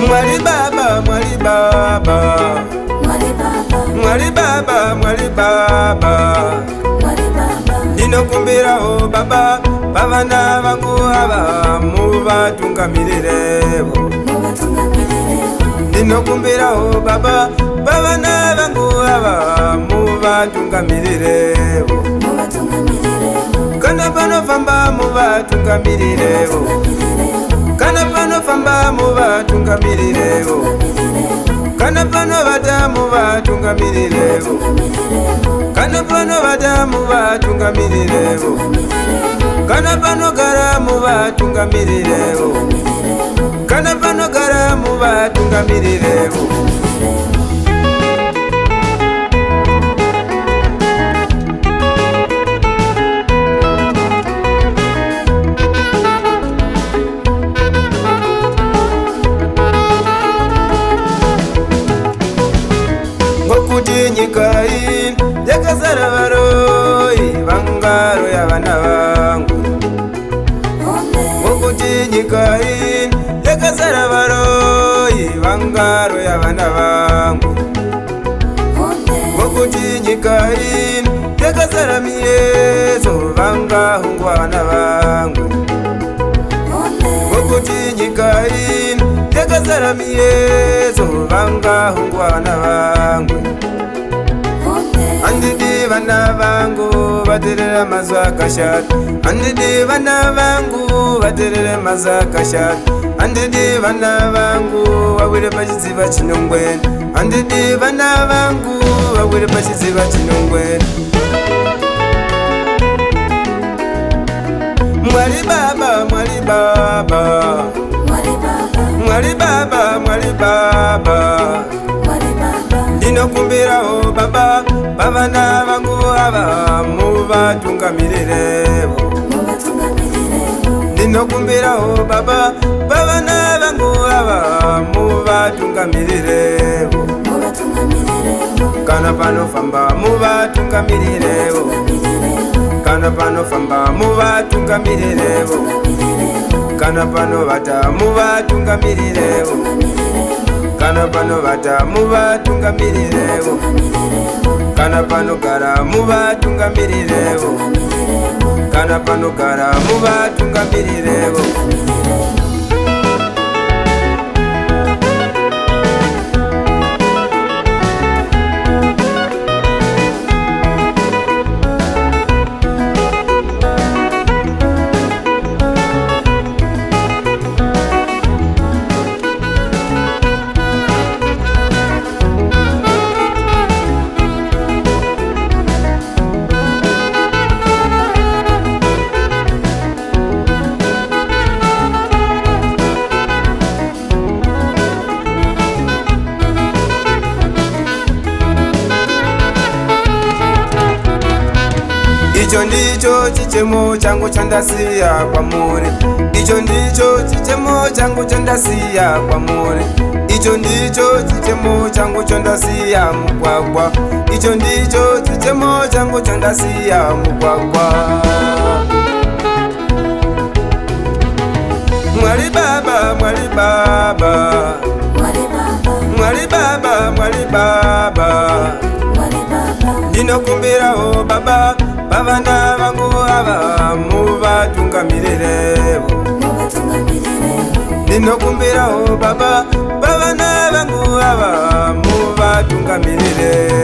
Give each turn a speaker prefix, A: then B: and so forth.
A: Mwali Baba, Mwali Baba,
B: Mwali Baba,
A: Mwali Baba, Mwali Baba,
B: Mwali Baba,
A: ndinokumbira o Baba, bavana vangu ava muvatungamirevo. Ndinokumbira o Baba, bavana vangu ava muvatungamirevo. Kana panofamba muvatungamirevo, kana panofamba muvatungamirevo, kana panovata muvatungamirevo, kana panovata muvatungamirevo, kana panogara muvatungamirevo, kana panogara muvatungamirevo. Nyika hii yakazara varoi vangaro ya vana vangu. Ngokuti nyika hii yakazara varoi vangaro ya vana vangu. Ngokuti nyika hii yakazara miezo vangahungu vana vangu. Ngokuti nyika hii yakazara miezo vangahungu vana vangu. Andidi vana vangu vaterera mazakashati, andidi vana vangu vaterera mazakashati, andidi vana vangu wawire pachiziva chinongweni, andidi vana vangu wawire pachiziva chinongweni. Mwali Baba, Mwali Baba,
B: Mwali Baba,
A: Mwali Baba, Mwali Baba, ndinokumbira o Baba, bavana vangu ava muvatungamirevo. Ndinokumbira o Baba, bavana vangu ava muvatungamirevo. Kana panofamba muvatungamirevo, kana panofamba muvatungamirevo, kana panovata muvatungamirevo, kana panovata muvatungamirevo, kana panogara muvatungamirevo, kana panogara muvatungamirevo. Icho ndicho chichemo changu chandasiya kwamuri, icho ndicho chichemo changu chandasiya kwamuri, icho ndicho chichemo changu chandasiya mugwagwa, icho ndicho chichemo changu chandasiya mugwagwa. Mwali Baba, Mwali Baba, Mwali Baba, Mwali Baba, ndinokumbira o Baba, bavana vangu ava muvatungamirevo. Ndinokumbira o Baba, bavana vangu ava muvatungamirevo.